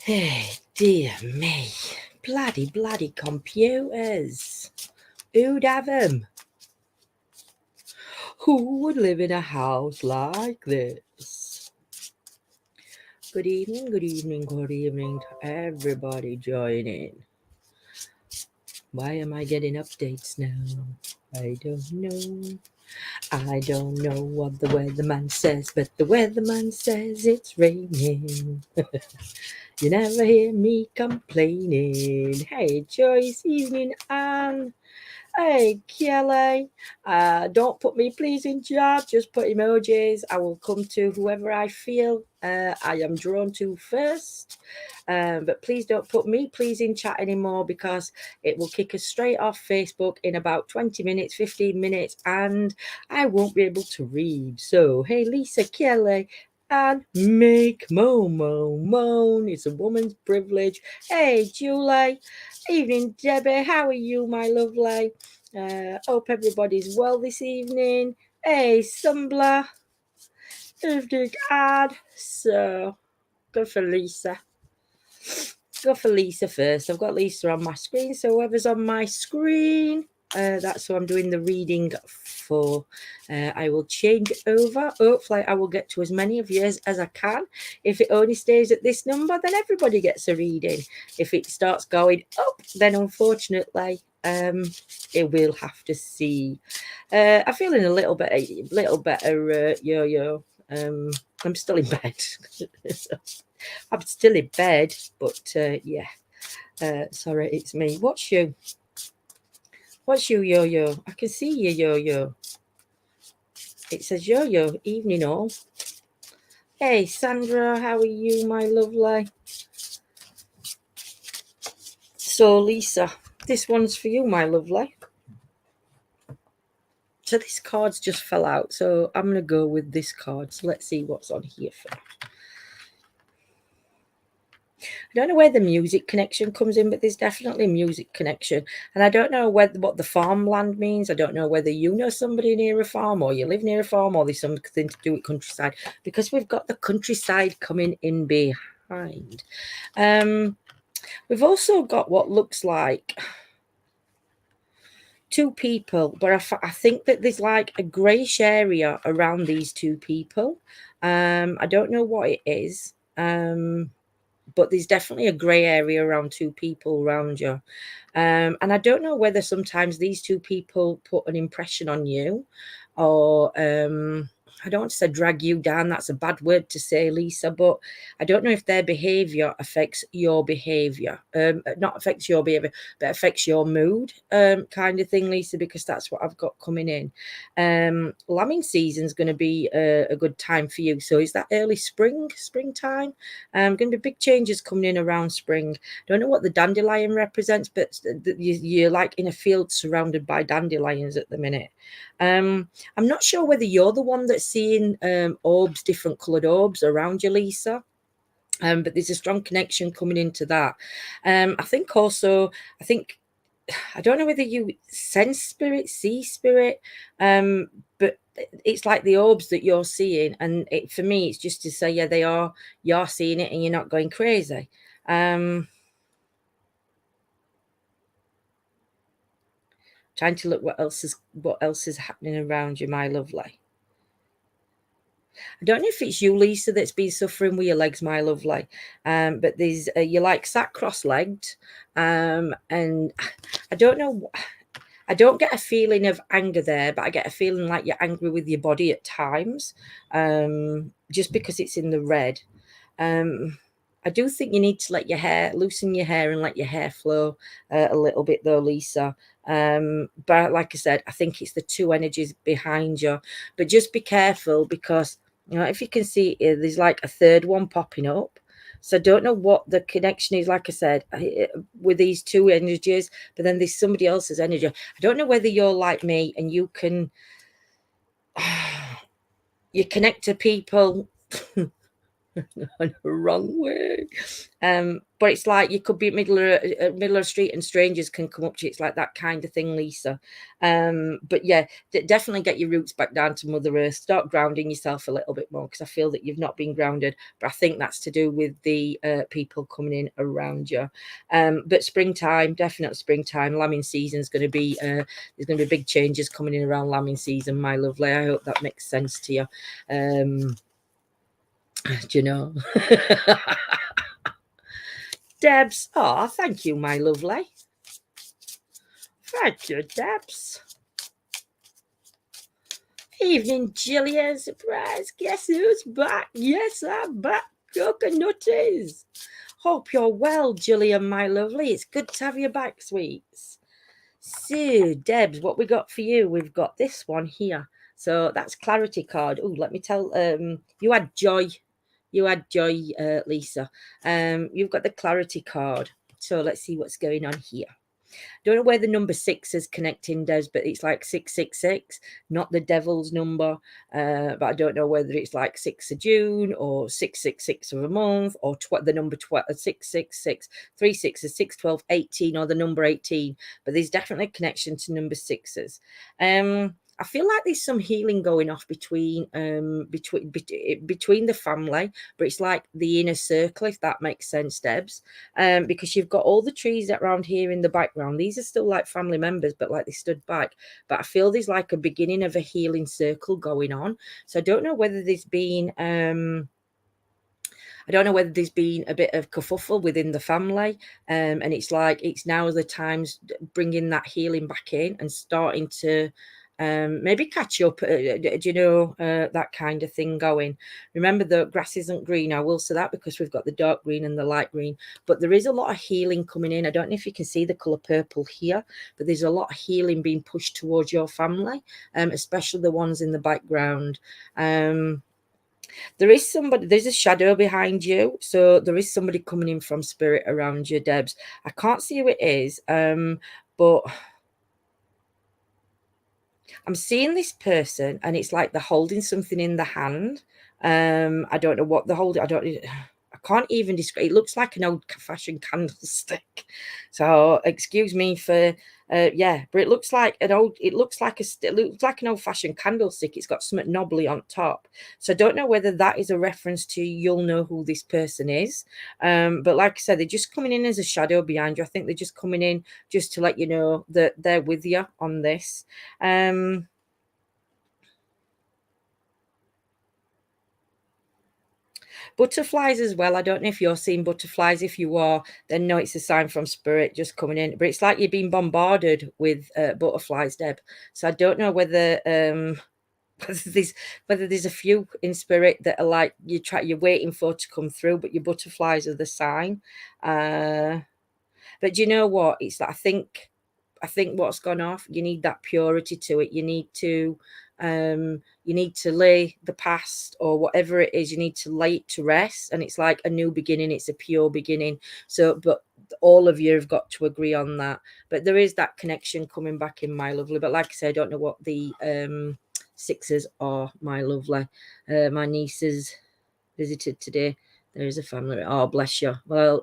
Hey, dear me. Bloody computers. Who'd have 'em? Who would live in a house like this? Good evening to everybody joining. Why am I getting updates now? I don't know. I don't know what the weatherman says, but the weatherman says it's raining. You never hear me complaining. Hey, Joyce, evening, Anne. Hey, Kelly. Don't put me please in chat, just put emojis. I will come to whoever I feel I am drawn to first. But please don't put me please in chat anymore because it will kick us straight off Facebook in about 20 minutes, 15 minutes, and I won't be able to read. So, hey, Lisa, Kelly, and make moan. It's a woman's privilege. Hey, Julie. Evening, Debbie. How are you, my lovely? Hope everybody's well this evening. Hey, Sumbler. Evening, Ad. So, go for Lisa. Go for Lisa first. I've got Lisa on my screen, so whoever's on my screen, that's who I'm doing the reading for. I will change over. Hopefully I will get to as many of you as I can. If it only stays at this number, then everybody gets a reading. If it starts going up, then unfortunately it will have to see. I'm feeling a little better, Yo-Yo. I'm still in bed. I'm still in bed, but yeah. Sorry, it's me. What's you? What's you, Yo-Yo? I can see you, Yo-Yo. It says Yo-Yo, evening all. Hey, Sandra, how are you, my lovely? So, Lisa, this one's for you, my lovely. So this card's just fell out, so I'm going to go with this card. So let's see what's on here first. I don't know where the music connection comes in, but there's definitely a music connection. And I don't know what the farmland means. I don't know whether you know somebody near a farm or you live near a farm or there's something to do with countryside, because we've got the countryside coming in behind. We've also got what looks like two people, but I think that there's like a greyish area around these two people. I don't know what it is. But there's definitely a grey area around two people around you. And I don't know whether sometimes these two people put an impression on you or I don't want to say drag you down. That's a bad word to say, Lisa, but I don't know if their behaviour affects your behaviour. Not affects your behaviour, but affects your mood kind of thing, Lisa, because that's what I've got coming in. Lambing season is going to be a good time for you. So is that early springtime? Going to be big changes coming in around spring. Don't know what the dandelion represents, but you're like in a field surrounded by dandelions at the minute. I'm not sure whether you're the one that's seeing orbs, different coloured orbs around you, Lisa. But there's a strong connection coming into that. I think I don't know whether you sense spirit, see spirit, but it's like the orbs that you're seeing, and for me, it's just to say, yeah, you're seeing it, and you're not going crazy. Trying to look what else is happening around you, my lovely. I don't know if it's you, Lisa, that's been suffering with your legs, my lovely. But there's you're like sat cross-legged, and I don't know. I don't get a feeling of anger there, but I get a feeling like you're angry with your body at times, just because it's in the red. I do think you need to loosen your hair and let your hair flow a little bit though, Lisa. But like I said, I think it's the two energies behind you. But just be careful because, if you can see, there's like a third one popping up. So I don't know what the connection is, like I said, with these two energies, but then there's somebody else's energy. I don't know whether you're like me and you connect to people on the wrong way. But it's like you could be middle of a street and strangers can come up to you. It's like that kind of thing, Lisa. But yeah, definitely get your roots back down to Mother Earth. Start grounding yourself a little bit more, because I feel that you've not been grounded. But I think that's to do with the people coming in around you. But springtime, definitely springtime. Lambing season is going to be there's going to be big changes coming in around lambing season, my lovely. I hope that makes sense to you. Do you know? Debs. Oh, thank you, my lovely. Thank you, Debs. Evening, Gillian. Surprise. Guess who's back? Yes, I'm back. Coconutties. Hope you're well, Gillian, my lovely. It's good to have you back, sweets. So, Debs, what we got for you? We've got this one here. So that's clarity card. Oh, let me tell. You had joy. You had joy, Lisa. You've got the clarity card. So let's see what's going on here. Don't know where the number 6 is connecting, Des, but it's like 666, not the devil's number. But I don't know whether it's like 6th of June or 666 of a month, or the number 666, 3 6s, 6, 12, 18, or the number 18. But there's definitely a connection to number 6s. I feel like there's some healing going off between the family, but it's like the inner circle, if that makes sense, Debs. Because you've got all the trees around here in the background. These are still like family members, but like they stood back. But I feel there's like a beginning of a healing circle going on. So I don't know whether there's been a bit of kerfuffle within the family, and it's like it's now the times bringing that healing back in and starting to maybe catch up, that kind of thing going. Remember, the grass isn't green. I will say that, because we've got the dark green and the light green, but there is a lot of healing coming in. I don't know if you can see the color purple here, but there's a lot of healing being pushed towards your family, especially the ones in the background. There's a shadow behind you, so there is somebody coming in from spirit around you, Debs. I can't see who it is, but I'm seeing this person, and it's like they're holding something in the hand. I don't know what they're holding. I can't even describe. It looks like an old-fashioned candlestick. So excuse me for yeah, but it looks like an old-fashioned candlestick. It's got something knobbly on top. So I don't know whether that is a reference to you'll know who this person is. But like I said, they're just coming in as a shadow behind you. I think they're just coming in just to let you know that they're with you on this. Butterflies as well. I don't know if you're seeing butterflies. If you are, then no, it's a sign from spirit just coming in. But it's like you're being bombarded with butterflies, Deb. So I don't know whether whether there's a few in spirit that are like you're waiting for to come through, but your butterflies are the sign. But you know what? It's that I think what's gone off, you need that purity to it. You need to lay the past or whatever it is, you need to lay it to rest. And it's like a new beginning, it's a pure beginning. So, but all of you have got to agree on that. But there is that connection coming back in, my lovely. But like I say, I don't know what the 6s are, my lovely. My nieces visited today. There is a family. Oh, bless you. Well,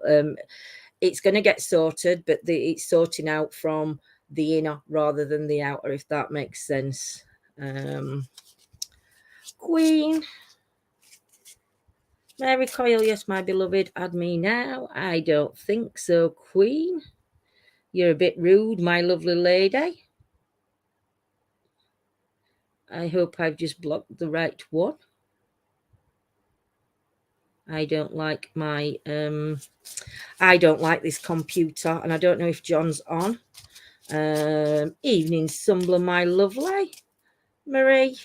it's going to get sorted, but it's sorting out from the inner rather than the outer, if that makes sense. Queen Mary Coyle, yes, my beloved, add me now. I don't think so, Queen. You're a bit rude, my lovely lady. I hope I've just blocked the right one. I don't like this computer, and I don't know if John's on. Evening, Sumbler, my lovely. Marie.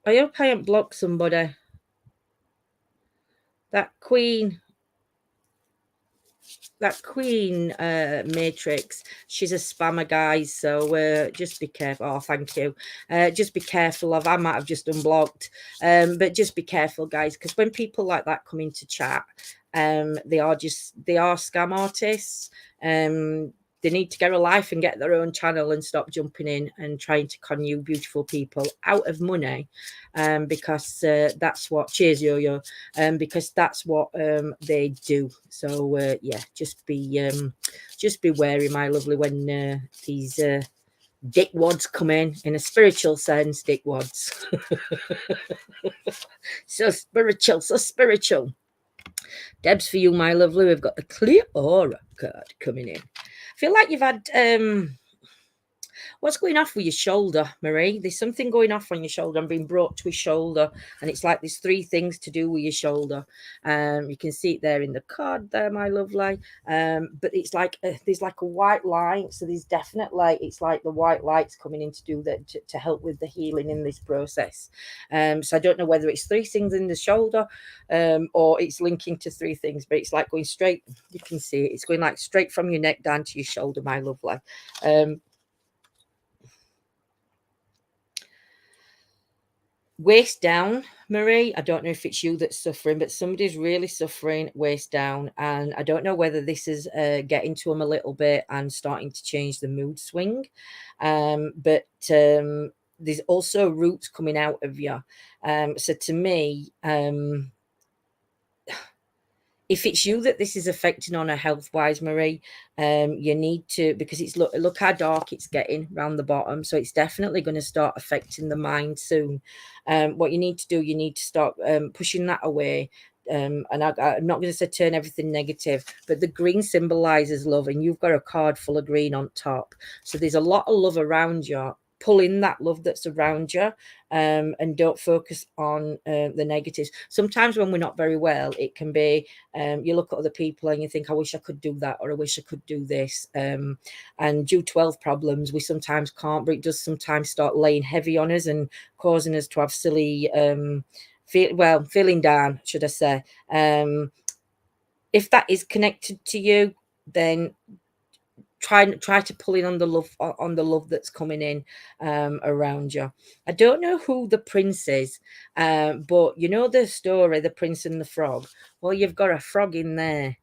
I hope I haven't blocked somebody. That queen matrix, she's a spammer, guys, so just be careful. Oh, thank you. Just be careful of, I might have just unblocked, but just be careful, guys, because when people like that come into chat, they are scam artists. they need to get a life and get their own channel and stop jumping in and trying to con you beautiful people out of money, because that's what, cheers yo-yo, because that's what they do. So yeah, just be wary, my lovely, when these dickwads come in a spiritual sense, dickwads. So spiritual, so spiritual. Debs, for you, my lovely, we've got the clear aura card coming in. I feel like you've had what's going off with your shoulder, Marie? There's something going off on your shoulder. I'm being brought to his shoulder, and it's like there's 3 things to do with your shoulder. You can see it there in the card there, my lovely. But it's like there's like a white light, so there's definitely, it's like the white light's coming in to do that, to help with the healing in this process. So I don't know whether it's 3 things in the shoulder, or it's linking to 3 things, but it's like going straight. You can see it. It's going like straight from your neck down to your shoulder, my lovely. Waist down, Marie. I don't know if it's you that's suffering, but somebody's really suffering waist down. And I don't know whether this is getting to them a little bit and starting to change the mood swing. But there's also roots coming out of you. So to me, if it's you that this is affecting on a health wise, Marie, you need to, because it's look how dark it's getting around the bottom, so it's definitely going to start affecting the mind soon. What you need to do, you need to start pushing that away. And I'm not going to say turn everything negative, but the green symbolizes love, and you've got a card full of green on top, so there's a lot of love around you. Pull in that love that's around you, and don't focus on the negatives. Sometimes when we're not very well, it can be you look at other people and you think, I wish I could do that, or I wish I could do this. And due to health problems, we sometimes can't, but it does sometimes start laying heavy on us and causing us to have silly, feeling down, should I say. If that is connected to you, then try to pull in on the love that's coming in around you. I don't know who the prince is, but you know the story, the prince and the frog. Well, you've got a frog in there.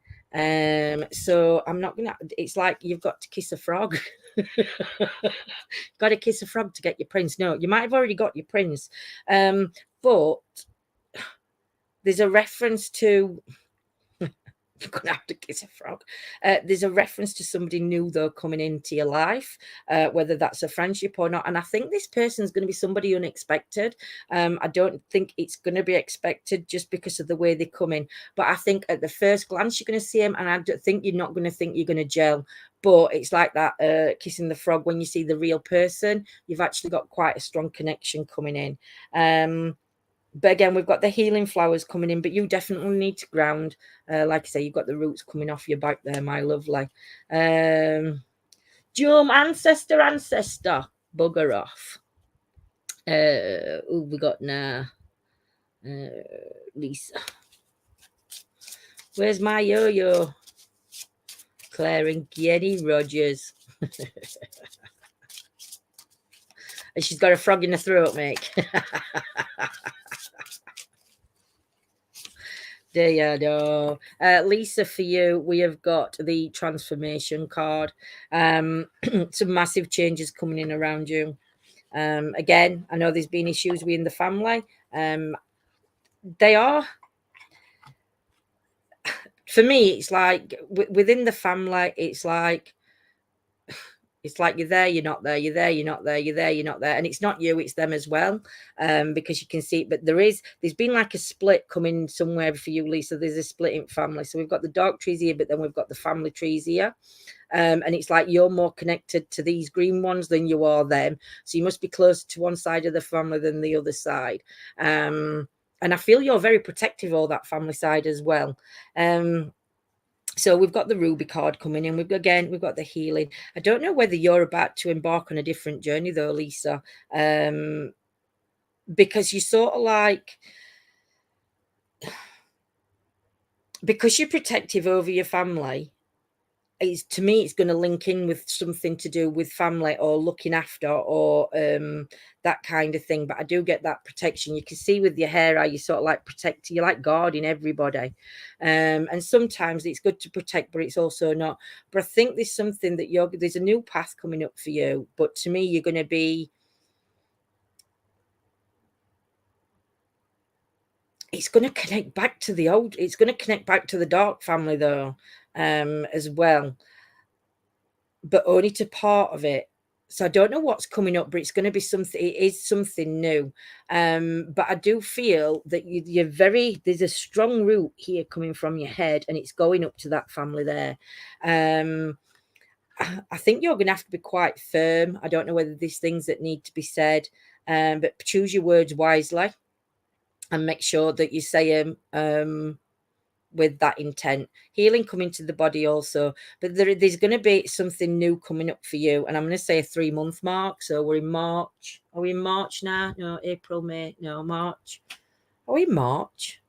So I'm not gonna, it's like you've got to kiss a frog. Got to kiss a frog to get your prince. No, you might have already got your prince. But there's a reference to, you're gonna have to kiss a frog. There's a reference to somebody new though coming into your life, whether that's a friendship or not. And I think this person's going to be somebody unexpected. I don't think it's going to be expected just because of the way they come in. But I think at the first glance you're going to see them, and I don't think you're not going to think you're going to gel. But it's like that kissing the frog. When you see the real person, you've actually got quite a strong connection coming in. But again, we've got the healing flowers coming in, but you definitely need to ground. Like I say, you've got the roots coming off your back there, my lovely. Jum, ancestor, bugger off. Who we got now? Lisa. Where's my yo-yo? Claire and Kenny Rogers. And she's got a frog in the throat, mate. There you go. Lisa, for you, we have got the transformation card. Some massive changes coming in around you. Again, I know there's been issues within the family. They are, for me, it's like within the family, it's like you're there, you're not there, you're there, you're not there, you're there, you're not there. And it's not you, it's them as well. Because you can see it. But there's been like a split coming somewhere for you, Lisa. There's a split in family. So we've got the dark trees here, but then we've got the family trees here. And it's like you're more connected to these green ones than you are them. So you must be closer to one side of the family than the other side. And I feel you're very protective of that family side as well. So we've got the ruby card coming in. We've got the healing. I don't know whether you're about to embark on a different journey though, Lisa, because you sort of like, because you're protective over your family, it's, to me, it's going to link in with something to do with family or looking after or that kind of thing. But I do get that protection. You can see with your hair how you sort of like protect, you like guarding everybody. And sometimes it's good to protect, but it's also not. But I think there's something that there's a new path coming up for you. But to me, you're going to be, it's going to connect back to the old, it's going to connect back to the Dark family though, as well, but only to part of it. So I don't know what's coming up, but it's going to be something, it is something new. But I do feel that you're very, there's a strong root here coming from your head and it's going up to that family there. I think you're going to have to be quite firm. I don't know whether there's things that need to be said, but choose your words wisely and make sure that you say them with that intent. Healing coming to the body also, but there's going to be something new coming up for you. And I'm going to say a 3-month mark. So we're in March. Are we in March now? No, April, May. No, March. Are we in March?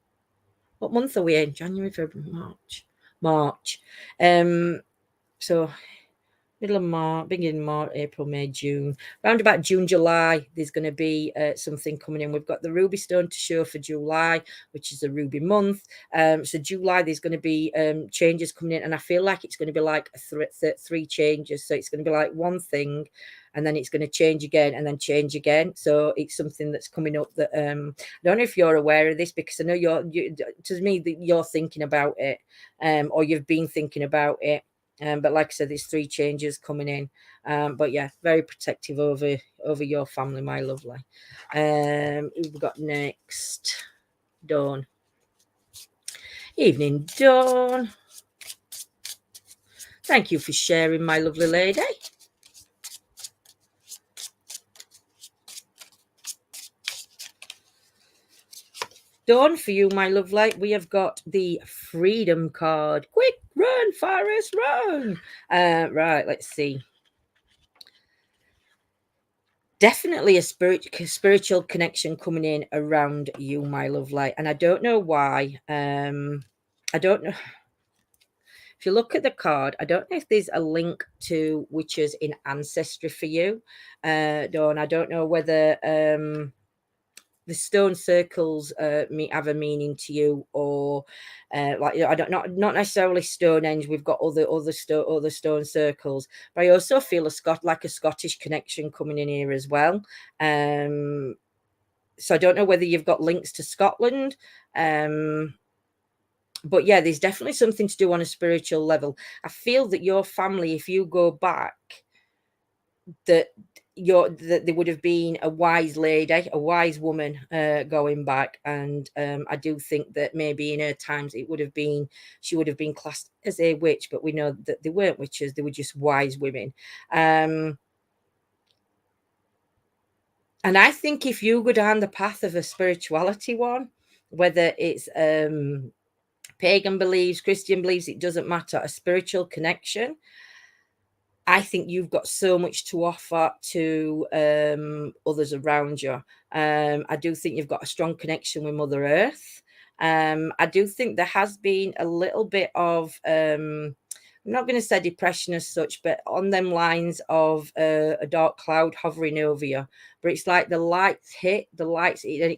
What month are we in? January, February, March. March. So middle of March, beginning of March, April, May, June. Round about June, July, there's going to be something coming in. We've got the ruby stone to show for July, which is a ruby month. So July, there's going to be changes coming in, and I feel like it's going to be like three changes. So it's going to be like one thing, and then it's going to change again, and then change again. So it's something that's coming up that I don't know if you're aware of this, because I know to me that you're thinking about it, or you've been thinking about it. But like I said, there's 3 changes coming in. But yeah, very protective over your family, my lovely. We've got next, Dawn. Evening, Dawn. Thank you for sharing, my lovely lady. Dawn, for you, my lovely, we have got the Freedom card. Quick, run, Forest, run. Right, let's see. Definitely a spiritual connection coming in around you, my lovely. And I don't know why. I don't know. If you look at the card, I don't know if there's a link to witches in ancestry for you, Dawn. I don't know whether the stone circles have a meaning to you, or like, I don't, not necessarily Stonehenge. We've got other stone circles, but I also feel a Scottish connection coming in here as well. So I don't know whether you've got links to Scotland. But yeah, there's definitely something to do on a spiritual level. I feel that your family, if you go back, that there would have been a wise lady, a wise woman going back, and I do think that maybe in her times she would have been classed as a witch, but we know that they weren't witches; they were just wise women. And I think if you go down the path of a spirituality one, whether it's pagan beliefs, Christian beliefs, it doesn't matter, a spiritual connection, I think you've got so much to offer to others around you. I do think you've got a strong connection with Mother Earth. I do think there has been a little bit of, I'm not going to say depression as such, but on them lines of a dark cloud hovering over you. But it's like the lights hit, and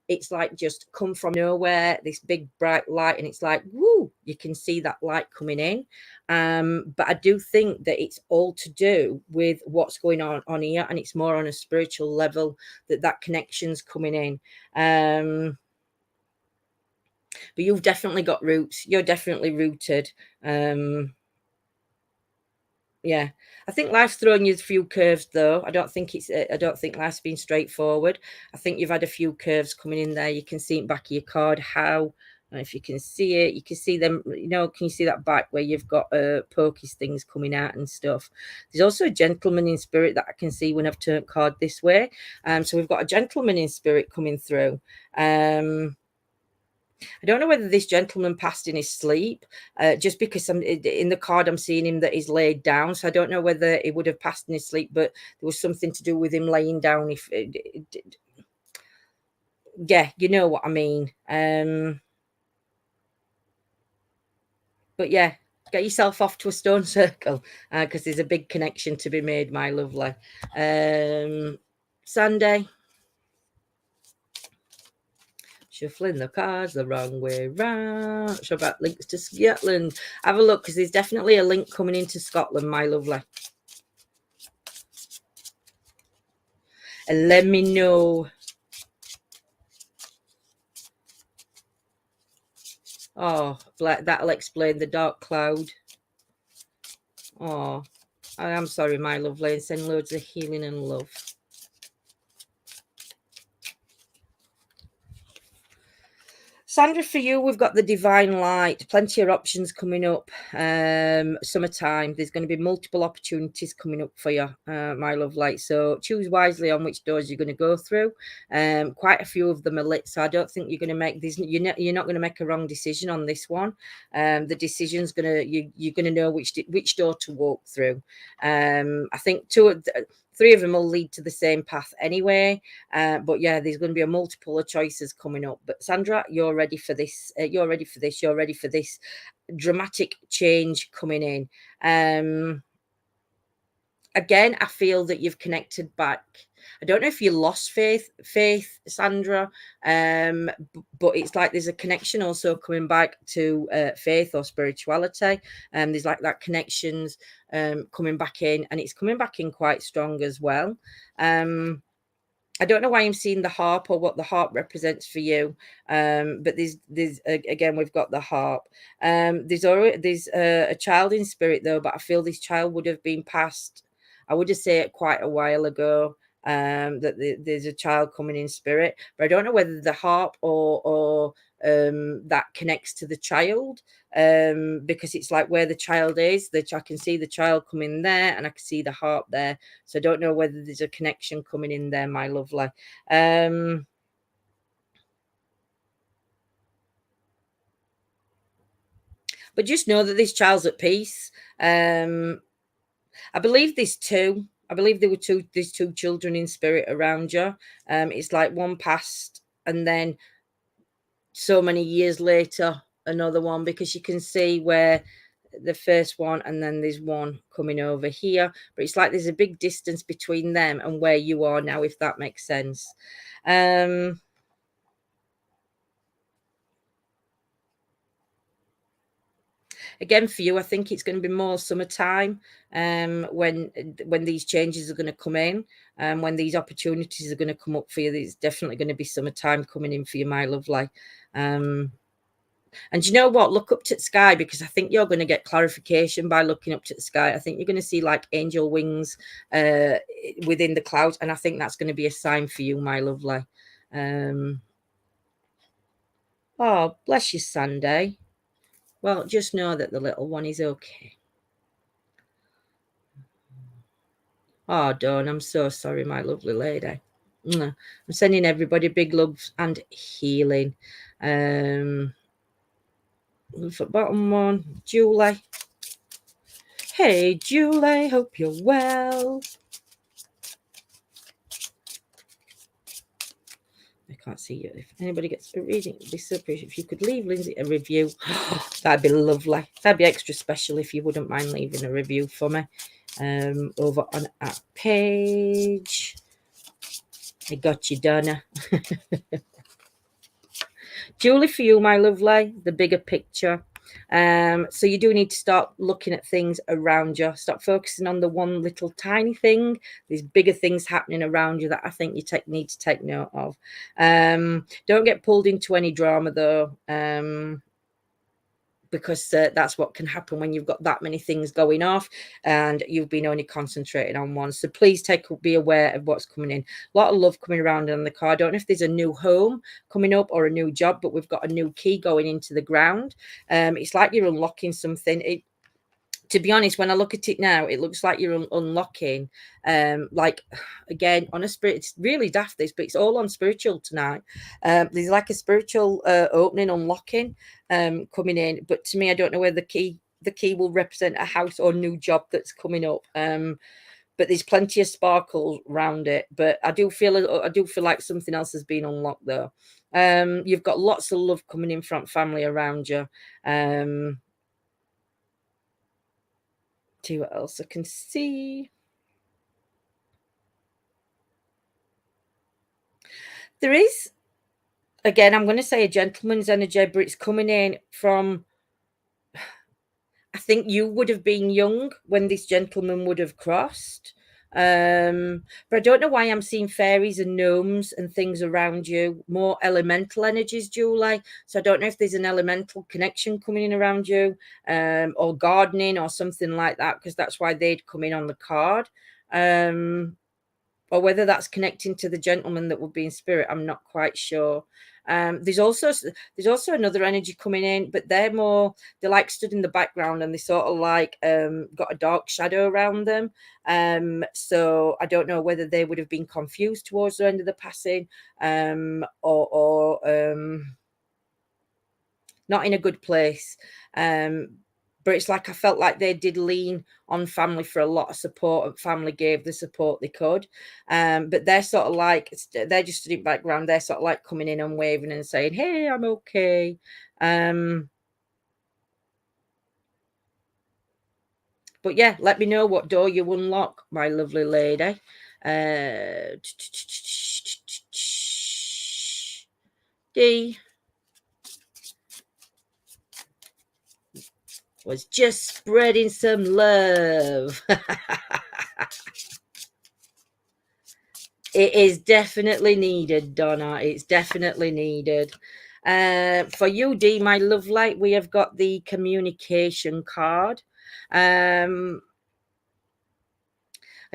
it's like just come from nowhere, this big bright light, and it's like, woo, you can see that light coming in. But I do think that it's all to do with what's going on here, and it's more on a spiritual level that connection's coming in. But you've definitely got roots. You're definitely rooted. Yeah, I think life's thrown you a few curves, though. I don't think life's been straightforward. I think you've had a few curves coming in there. You can see it back of your card. How? And if you can see it, you can see them. Can you see that back where you've got pokies things coming out and stuff? There's also a gentleman in spirit that I can see when I've turned card this way. So we've got a gentleman in spirit coming through. I don't know whether this gentleman passed in his sleep, just because in the card I'm seeing him that he's laid down. So I don't know whether he would have passed in his sleep, but there was something to do with him laying down. Yeah, you know what I mean. But yeah, Get yourself off to a stone circle, because there's a big connection to be made, my lovely. Sunday. Shuffling the cards the wrong way round. Show about links to Scotland. Have a look, because there's definitely a link coming into Scotland, my lovely. And let me know. Oh, that'll explain the dark cloud. Oh, I am sorry, my lovely, and send loads of healing and love. Sandra, for you, we've got the divine light. Plenty of options coming up. Summertime. There's going to be multiple opportunities coming up for you, my love light. So choose wisely on which doors you're going to go through. Quite a few of them are lit, so I don't think you're going to make these. You're not going to make a wrong decision on this one. The decision's you're going to know which door to walk through. I think three of them will lead to the same path anyway. But yeah, there's going to be a multiple of choices coming up. But Sandra, you're ready for this. You're ready for this. You're ready for this dramatic change coming in. Again, I feel that you've connected back. I don't know if you lost faith, Sandra, but it's like there's a connection also coming back to faith or spirituality. There's like that connections coming back in, and it's coming back in quite strong as well. I don't know why I'm seeing the harp or what the harp represents for you, but there's again, we've got the harp. There's a child in spirit though, but I feel this child would have been passed. I would have said it quite a while ago. That there's a child coming in spirit, but I don't know whether the harp or that connects to the child, because it's like where the child is. I can see the child coming there, and I can see the harp there. So I don't know whether there's a connection coming in there, my lovely. But just know that this child's at peace. I believe there's two. I believe there were two. There's two children in spirit around you. It's like one passed, and then so many years later, another one, because you can see where the first one and then there's one coming over here, but it's like there's a big distance between them and where you are now, if that makes sense. Again, for you, I think it's going to be more summertime, when these changes are going to come in, when these opportunities are going to come up for you. There's definitely going to be summertime coming in for you, my lovely. And you know what? Look up to the sky, because I think you're going to get clarification by looking up to the sky. I think you're going to see like angel wings within the clouds, and I think that's going to be a sign for you, my lovely. Oh, bless you, Sunday. Well, just know that the little one is okay. Oh, Dawn, I'm so sorry, my lovely lady. I'm sending everybody big loves and healing. For bottom one, Julie. Hey, Julie, hope you're well. I can't see you. If anybody gets a reading, it'd be so appreciated if you could leave Lindsay a review. That'd be lovely. That'd be extra special if you wouldn't mind leaving a review for me. Over on our page. I got you, Donna. Julie, for you, my lovely, the bigger picture. So you do need to start looking at things around you. Stop focusing on the one little tiny thing. There's bigger things happening around you that I think you need to take note of. Don't get pulled into any drama though, because that's what can happen when you've got that many things going off and you've been only concentrating on one. So please be aware of what's coming in. A lot of love coming around on the card. I don't know if there's a new home coming up or a new job, but we've got a new key going into the ground. It's like you're unlocking something. To be honest, when I look at it now, it looks like you're unlocking, like, again, on a spirit. It's really daft, this, but it's all on spiritual tonight. There's like a spiritual opening, unlocking, coming in. But to me, I don't know where the key will represent a house or new job that's coming up. But there's plenty of sparkle around it. But I do feel like something else has been unlocked though. You've got lots of love coming in from family around you. See what else I can see. There is, again, I'm going to say a gentleman's energy, but it's coming in from, I think you would have been young when this gentleman would have crossed. But I don't know why I'm seeing fairies and gnomes and things around you, more elemental energies, Julie. So I don't know if there's an elemental connection coming in around you, or gardening or something like that, because that's why they'd come in on the card. Or whether that's connecting to the gentleman that would be in spirit, I'm not quite sure. There's also another energy coming in, but they're like stood in the background, and they sort of like got a dark shadow around them. So I don't know whether they would have been confused towards the end of the passing, or not in a good place. But it's like I felt like they did lean on family for a lot of support, and family gave the support they could. But they're sort of like, they're just stood in the background. They're sort of like coming in and waving and saying, "Hey, I'm okay." But yeah, let me know what door you unlock, my lovely lady. D was just spreading some love. It is definitely needed, Donna. It's definitely needed. For you, D, my lovely, we have got the communication card. I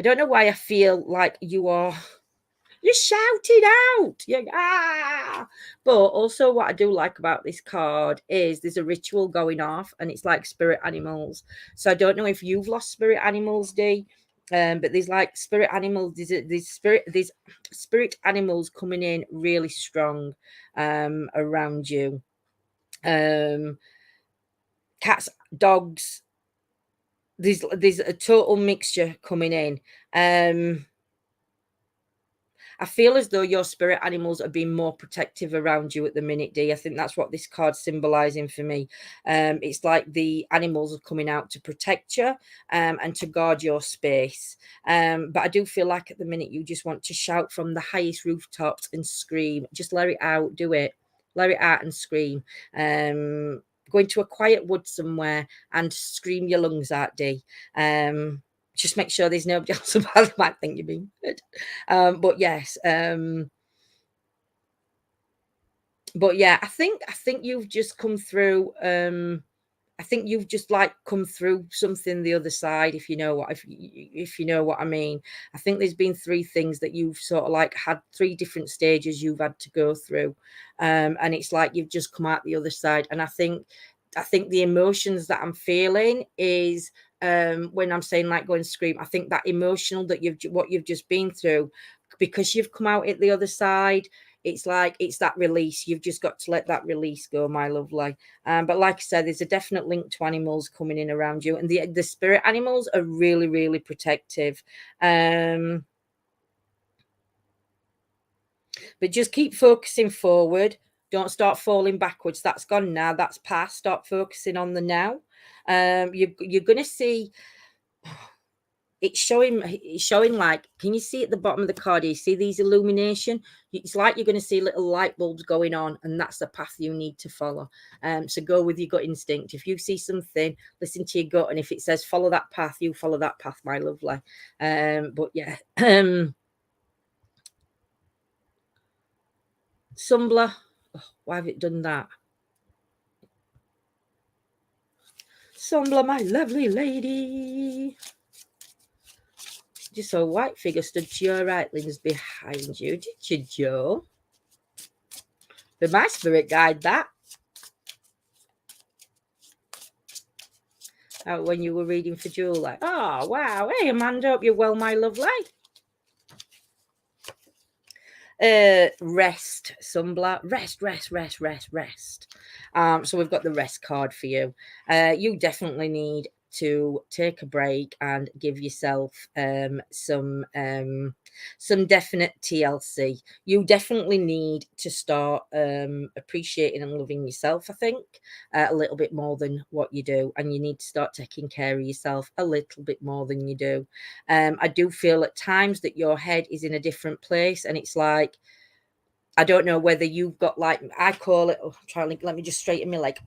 don't know why I feel like you're shouting out. But also what I do like about this card is there's a ritual going off, and it's like spirit animals. So I don't know if you've lost spirit animals, D. But there's like spirit animals, there's spirit animals coming in really strong around you. Cats, dogs, there's a total mixture coming in. I feel as though your spirit animals are being more protective around you at the minute, D. I think that's what this card's symbolizing for me. It's like the animals are coming out to protect you, and to guard your space. But I do feel like at the minute you just want to shout from the highest rooftops and scream. Just let it out, do it. Let it out and scream. Go into a quiet wood somewhere and scream your lungs out, D. Just make sure there's nobody else about who might think you're being good. But yes, but yeah, I think you've just come through. I think you've just like come through something the other side, if you know what I mean. I think there's been three things that you've sort of like had three different stages you've had to go through, and it's like you've just come out the other side. And I think the emotions that I'm feeling is, when I'm saying like go and scream, I think that emotional that you've just been through, because you've come out at the other side. It's like it's that release. You've just got to let that release go, my lovely. But like I said, there's a definite link to animals coming in around you, and the spirit animals are really, really protective. But just keep focusing forward. Don't start falling backwards. That's gone now. That's past. Start focusing on the now. You're going to see. It's showing like, can you see at the bottom of the card, you see these illumination? It's like you're going to see little light bulbs going on, and that's the path you need to follow. So go with your gut instinct. If you see something, listen to your gut, and if it says follow that path, you follow that path, my lovely. But yeah. Sumbler, why have it done that? Sumbler, my lovely lady. Just saw a white figure stood to your right, Lynn's behind you. Did you, Joe? But my spirit guide that. When you were reading for Jewel, like, oh, wow. Hey, Amanda, hope you're well, my lovely. Rest, Sumbler. Rest. So we've got the rest card for you. You definitely need to take a break and give yourself some definite TLC. You definitely need to start appreciating and loving yourself, I think, a little bit more than what you do. And you need to start taking care of yourself a little bit more than you do. I do feel at times that your head is in a different place, and it's like, I don't know whether you've got like, I call it, oh, I'm trying to, let me just straighten my leg.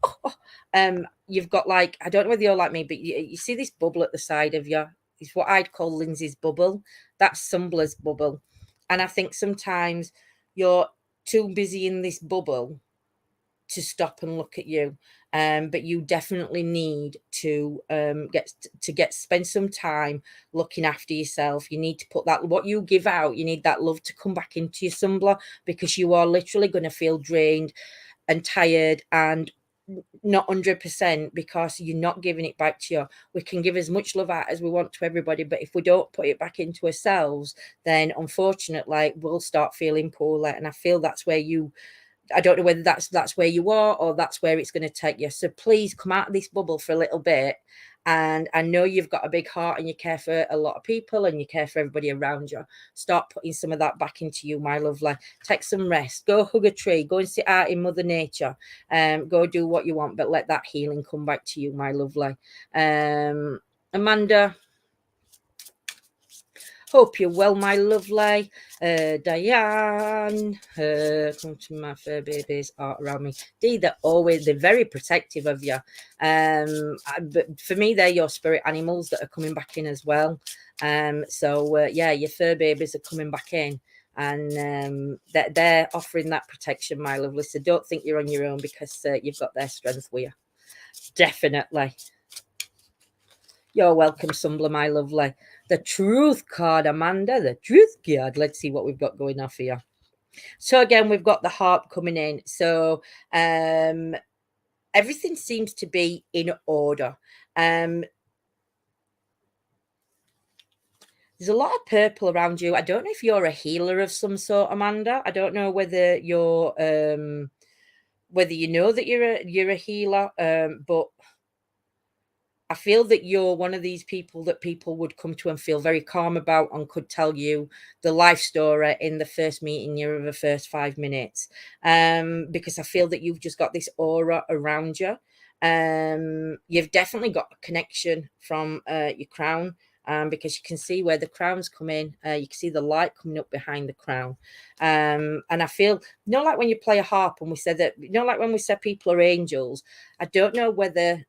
You've got like, I don't know whether you're like me, but you see this bubble at the side of you. It's what I'd call Lindsay's bubble. That's Sumbler's bubble. And I think sometimes you're too busy in this bubble to stop and look at you. But you definitely need to spend some time looking after yourself. You need to put that, what you give out, you need that love to come back into your Sumbler, because you are literally going to feel drained and tired and not 100%, because you're not giving it back to you. We can give as much love out as we want to everybody, but if we don't put it back into ourselves, then unfortunately we'll start feeling poorly. And I feel that's where you, I don't know whether that's where you are or that's where it's going to take you. So please come out of this bubble for a little bit. And I know you've got a big heart and you care for a lot of people and you care for everybody around you. Start putting some of that back into you, my lovely. Take some rest. Go hug a tree. Go and sit out in Mother Nature. Go do what you want, but let that healing come back to you, my lovely. Amanda, hope you're well, my lovely. Diane, come to my fur babies are around me. They're very protective of you. But for me, they're your spirit animals that are coming back in as well. Yeah, your fur babies are coming back in, and they're offering that protection, my lovely. So don't think you're on your own, because you've got their strength with you. Definitely. You're welcome, Sumbler, my lovely. The truth card, Amanda. The truth card. Let's see what we've got going off here. So again, we've got the harp coming in. So everything seems to be in order. There's a lot of purple around you. I don't know if you're a healer of some sort, Amanda. I don't know whether you're whether you know that you're a healer, but I feel that you're one of these people that people would come to and feel very calm about, and could tell you the life story in the first meeting you of the first 5 minutes. Because I feel that you've just got this aura around you. You've definitely got a connection from your crown, because you can see where the crown's come in. You can see the light coming up behind the crown. And I feel, like when you play a harp and we said that, like when we said people are angels, I don't know whether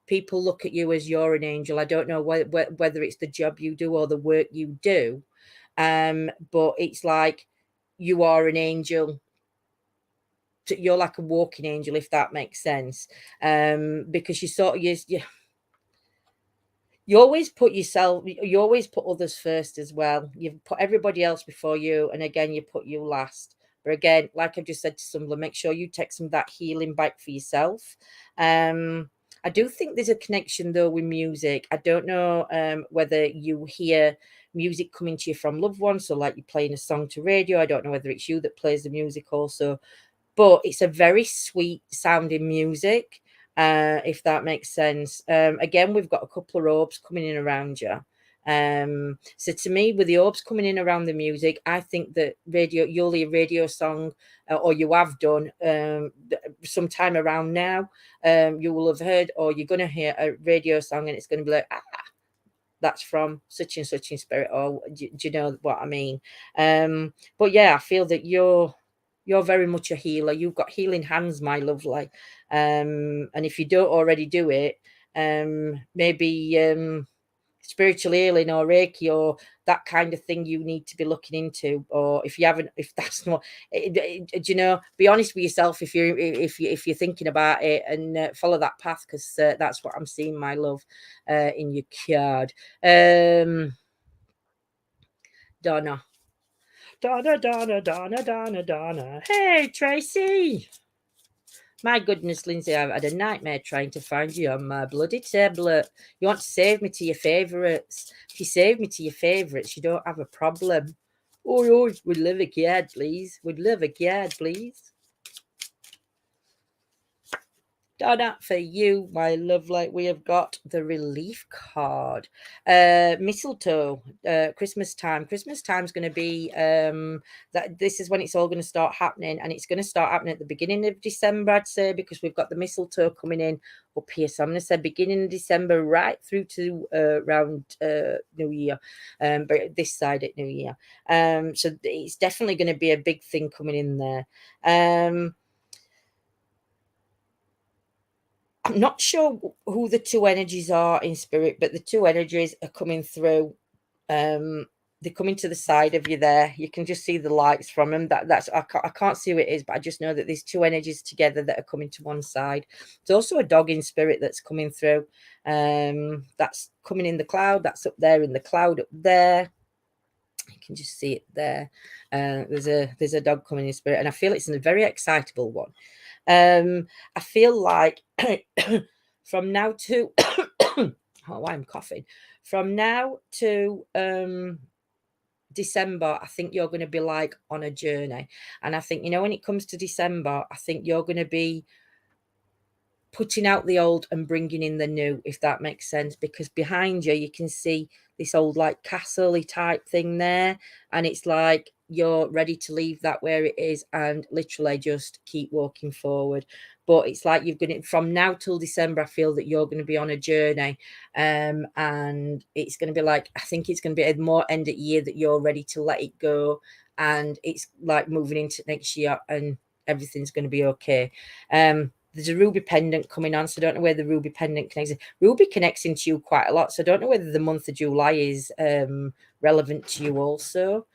people look at you as you're an angel. I don't know whether it's the job you do or the work you do, but it's like you are an angel. You're like a walking angel, if that makes sense, because you always put yourself, you always put others first as well. You've put everybody else before you, and again, you put you last. But again, like I just said to someone, make sure you take some of that healing back for yourself. I do think there's a connection though with music. I don't know whether you hear music coming to you from loved ones, so like you're playing a song to radio. I don't know whether it's you that plays the music also, but it's a very sweet sounding music, if that makes sense. Again, we've got a couple of orbs coming in around you. So to me, with the orbs coming in around the music, I think that you'll hear a radio song, or you have done sometime around now. You will have heard, or you're going to hear a radio song, and it's going to be like, that's from such and such in spirit, or do you know what I mean? But yeah, I feel that you're very much a healer. You've got healing hands, my lovely. And if you don't already do it, maybe spiritual healing or Reiki or that kind of thing you need to be looking into. Or if you haven't, if that's not, be honest with yourself if you're thinking about it, and follow that path, because that's what I'm seeing, my love, in your card. Donna. Hey, Tracy. My goodness, Lindsay, I've had a nightmare trying to find you on my bloody tablet. You want to save me to your favourites. If you save me to your favourites, you don't have a problem. Oh, we'd love a card, please. We'd love a card, please. Donna, for you, my lovely, we have got the relief card. Mistletoe, Christmas time. Christmas time is going to be that this is when it's all going to start happening, and it's going to start happening at the beginning of December, I'd say, because we've got the mistletoe coming in up here. So I'm going to say beginning of December right through to around New Year, but this side at New Year. So it's definitely going to be a big thing coming in there. I'm not sure who the two energies are in spirit, but the two energies are coming through. They're coming to the side of you there. You can just see the lights from them. That's I can't see who it is, but I just know that there's two energies together that are coming to one side. There's also a dog in spirit that's coming through. That's coming in the cloud. That's up there in the cloud up there. You can just see it there. There's a dog coming in spirit, and I feel it's a very excitable one. I feel like from now to oh, I'm coughing. From now to December, I think you're going to be like on a journey. And I think, when it comes to December, I think you're going to be putting out the old and bringing in the new, if that makes sense, because behind you can see this old like castle type thing there, and it's like you're ready to leave that where it is and literally just keep walking forward. But it's like you're going to, from now till December, I feel that you're going to be on a journey, and it's going to be like, I think it's going to be a more end of year that you're ready to let it go, and it's like moving into next year and everything's going to be okay. There's a ruby pendant coming on, so I don't know where the ruby pendant connects. Ruby connects into you quite a lot, so I don't know whether the month of July is relevant to you also.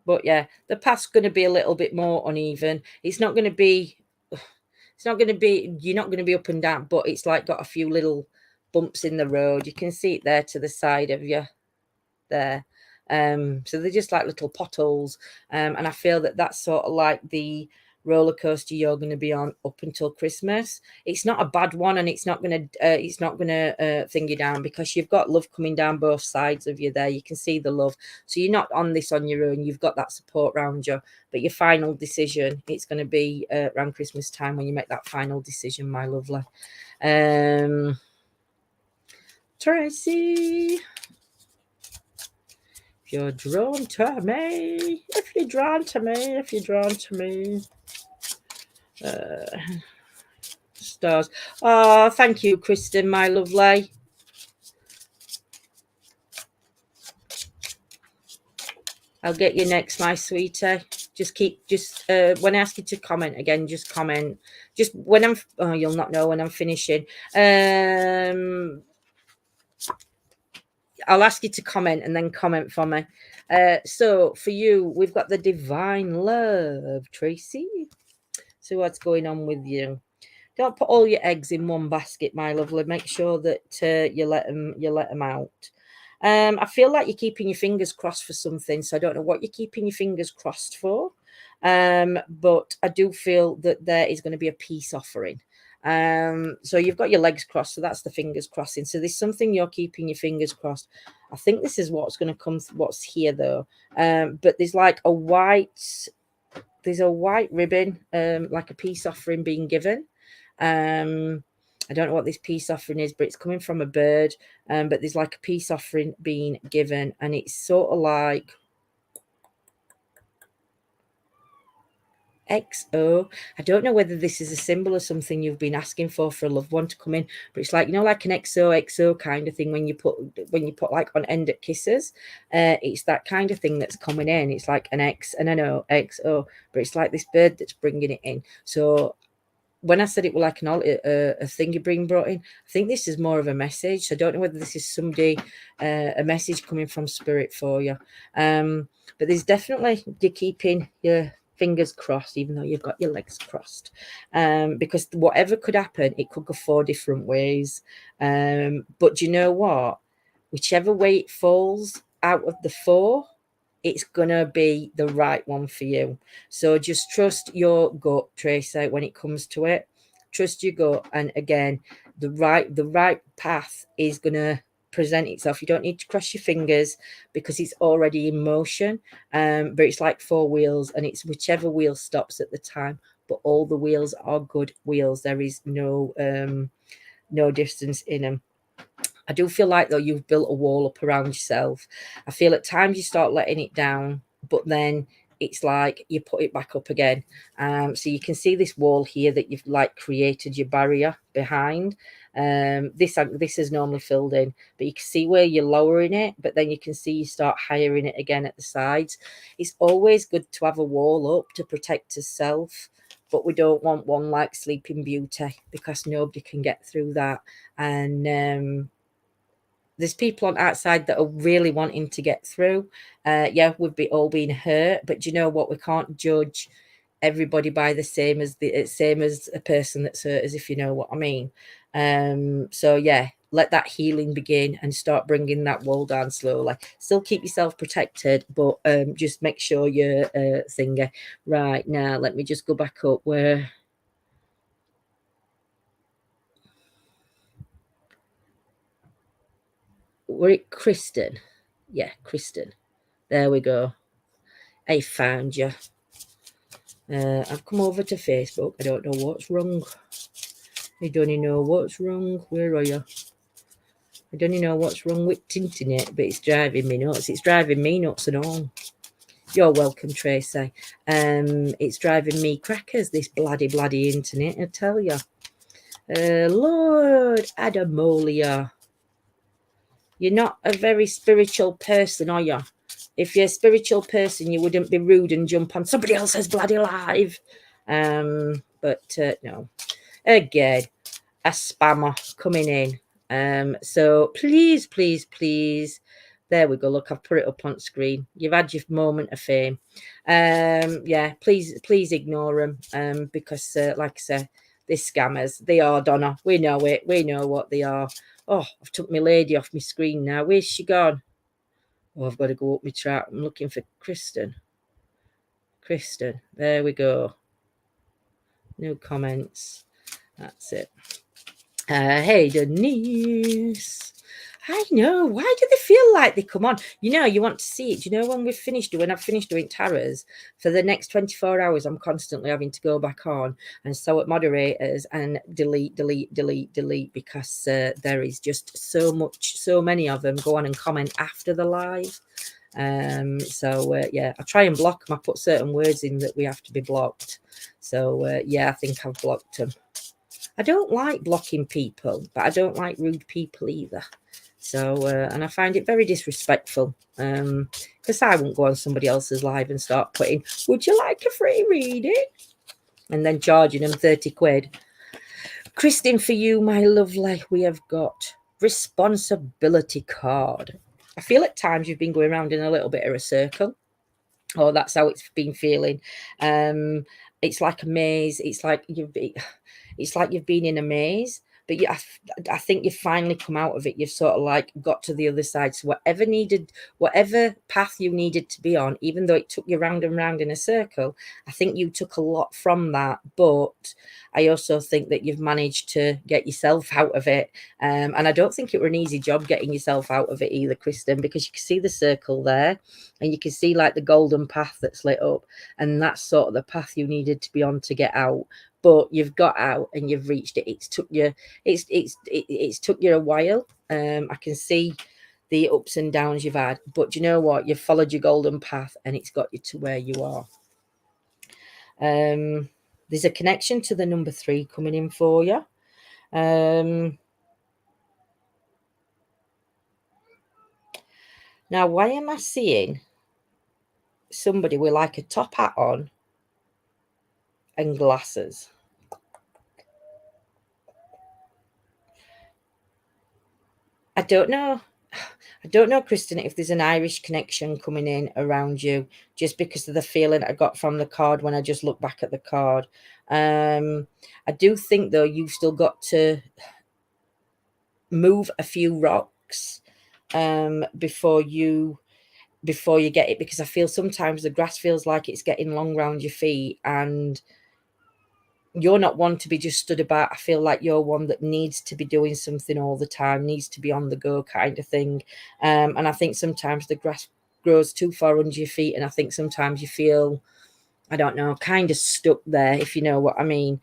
But yeah, the path's going to be a little bit more uneven. It's not going to be, you're not going to be up and down, but it's like got a few little bumps in the road. You can see it there to the side of you there. So they're just like little potholes. And I feel that that's sort of like the roller coaster you're going to be on up until Christmas. It's not a bad one, and it's not going to thing you down, because you've got love coming down both sides of you there. You can see the love, so you're not on this on your own. You've got that support around you. But your final decision, it's going to be around Christmas time when you make that final decision, my lovely. Tracy, if you're drawn to me, if you're drawn to me, if you're drawn to me. Stars. Oh, thank you, Kristen, my lovely. I'll get you next, my sweetie. Just when I ask you to comment again, just comment. Just when you'll not know when I'm finishing. I'll ask you to comment and then comment for me. So for you, we've got the divine love, Tracy. So what's going on with you? Don't put all your eggs in one basket, my lovely. Make sure that you let them out. I feel like you're keeping your fingers crossed for something, so I don't know what you're keeping your fingers crossed for. But I do feel that there is going to be a peace offering. So you've got your legs crossed, so that's the fingers crossing. So there's something you're keeping your fingers crossed. I think this is what's going to come. What's here though? But there's like a white. There's a white ribbon, like a peace offering being given. I don't know what this peace offering is, but it's coming from a bird. But there's like a peace offering being given, and it's sort of like XO. I don't know whether this is a symbol of something you've been asking for a loved one to come in, but it's like, like an XO kind of thing when you put like on end at kisses. It's that kind of thing that's coming in. It's like an X and an O, XO, but it's like this bird that's bringing it in. So when I said it was like a thing you brought in, I think this is more of a message. So I don't know whether this is somebody, a message coming from spirit for you. But there's definitely, you're keeping your fingers crossed, even though you've got your legs crossed, because whatever could happen, it could go 4 different ways. But you know what? Whichever way it falls out of the 4, it's gonna be the right one for you. So just trust your gut, Tracy, when it comes to it. Trust your gut, and again, the right path is gonna present itself. You don't need to cross your fingers because it's already in motion. But it's like 4 wheels, and it's whichever wheel stops at the time. But all the wheels are good wheels. There is no distance in them. I do feel like, though, you've built a wall up around yourself. I feel at times you start letting it down, but then it's like you put it back up again. So you can see this wall here that you've like created your barrier behind. This is normally filled in, but you can see where you're lowering it, but then you can see you start highering it again at the sides. It's always good to have a wall up to protect yourself, but we don't want one like Sleeping Beauty, because nobody can get through that. And there's people on outside that are really wanting to get through. Yeah, we've all been hurt, but do you know what? We can't judge everybody by the same as a person that's hurt, as if you know what I mean. So yeah, let that healing begin and start bringing that wall down slowly. Still keep yourself protected, but just make sure you're thingy. Right, now let me just go back up where. Were it Kristen? Yeah, Kristen. There we go. I found you. I've come over to Facebook. I don't know what's wrong. I don't even know what's wrong. Where are you? I don't even know what's wrong with internet, but it's driving me nuts. It's driving me nuts and all. You're welcome, Tracy. It's driving me crackers, this bloody internet, I tell you. Lord Adamolia. You're not a very spiritual person, are you? If you're a spiritual person, you wouldn't be rude and jump on somebody else's bloody live. But no. Again, a spammer coming in. So please, please, please. There we go. Look, I've put it up on screen. You've had your moment of fame. Yeah, please ignore them. Because like I say, they're scammers. They are, Donna. We know it. We know what they are. Oh, I've took my lady off my screen now. Where's she gone? Oh, I've got to go up my track. I'm looking for Kristen. Kristen. There we go. No comments. That's it. Hey, Denise. I know. Why do they feel like they come on? You know, you want to see it. You know, when I've finished doing tarots, for the next 24 hours, I'm constantly having to go back on and so at moderators and delete, because there is just so many of them go on and comment after the live. Yeah, I try and block them. I put certain words in that we have to be blocked. So yeah, I think I've blocked them. I don't like blocking people, but I don't like rude people either. So, and I find it very disrespectful, because I won't go on somebody else's live and start putting, would you like a free reading? And then charging them 30 quid. Christine, for you, my lovely, we have got responsibility card. I feel at times you've been going around in a little bit of a circle. Oh, that's how it's been feeling. It's like a maze. It's like you've been in a maze, but I think you've finally come out of it. You've sort of like got to the other side. So whatever path you needed to be on, even though it took you round and round in a circle, I think you took a lot from that. But I also think that you've managed to get yourself out of it. And I don't think it were an easy job getting yourself out of it either, Kristen, because you can see the circle there and you can see like the golden path that's lit up. And that's sort of the path you needed to be on to get out. But you've got out and you've reached it. It's took you a while. I can see the ups and downs you've had, but you know what? You've followed your golden path and it's got you to where you are. There's a connection to the number 3 coming in for you. Now, why am I seeing somebody with like a top hat on and glasses? I don't know. I don't know, Kristen, if there's an Irish connection coming in around you, just because of the feeling I got from the card when I just looked back at the card. I do think, though, you've still got to move a few rocks before you get it, because I feel sometimes the grass feels like it's getting long round your feet, and you're not one to be just stood about. I feel like you're one that needs to be doing something all the time, needs to be on the go kind of thing. And I think sometimes the grass grows too far under your feet, and I think sometimes you feel, I don't know, kind of stuck there, if you know what I mean.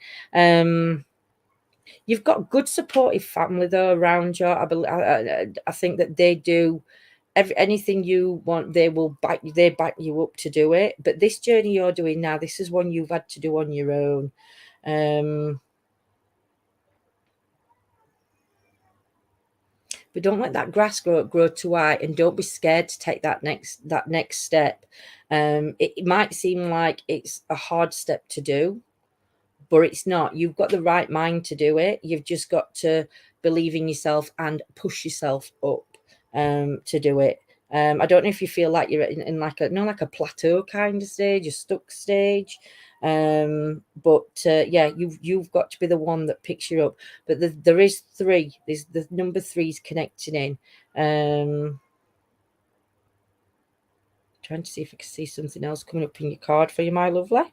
You've got good supportive family though around you. I think that they do anything you want, they will back you, they back you up to do it. But this journey you're doing now, this is one you've had to do on your own. But don't let that grass grow too high, and don't be scared to take that next step. It might seem like it's a hard step to do, but it's not. You've got the right mind to do it. You've just got to believe in yourself and push yourself up to do it. I don't know if you feel like you're in like a, no, like a plateau kind of stage, a stuck stage. But yeah, you've got to be the one that picks you up. But there is three. There's the number three's connecting in. Trying to see if I can see something else coming up in your card for you, my lovely.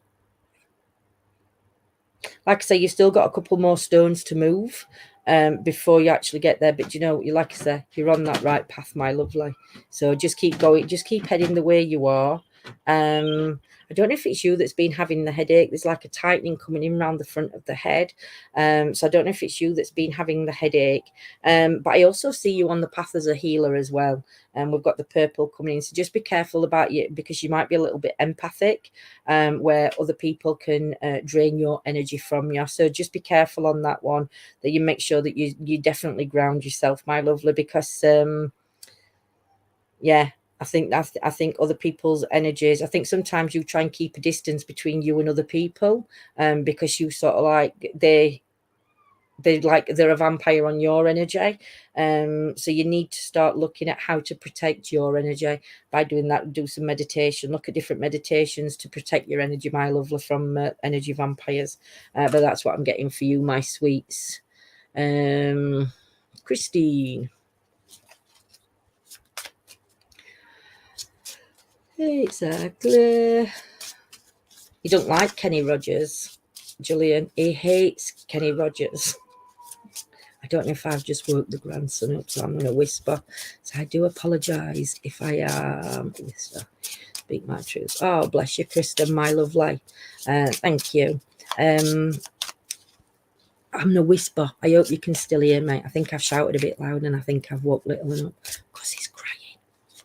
Like I say, you've still got a couple more stones to move before you actually get there. But you know, you like I say, you're on that right path, my lovely. So just keep going, just keep heading the way you are. I don't know if it's you that's been having the headache. There's like a tightening coming in around the front of the head. So I don't know if it's you that's been having the headache. But I also see you on the path as a healer as well. And we've got the purple coming in. So just be careful about you, because you might be a little bit empathic, where other people can drain your energy from you. So just be careful on that one, that you make sure that you definitely ground yourself, my lovely, because yeah, I think other people's energies, I think sometimes you try and keep a distance between you and other people, because you sort of like they're a vampire on your energy. So you need to start looking at how to protect your energy by doing that. Do some meditation, look at different meditations to protect your energy, my lovely, from energy vampires. But that's what I'm getting for you, my sweets. Christine, exactly. You don't like Kenny Rogers, Julian. He hates Kenny Rogers. I don't know if I've just woke the grandson up, so I'm going to whisper. So I do apologise if I am. Speak my truth. Oh, bless you, Kristen, my lovely. Thank you. I'm going to whisper. I hope you can still hear me. I think I've shouted a bit loud, and I think I've woke little one up because he's crying.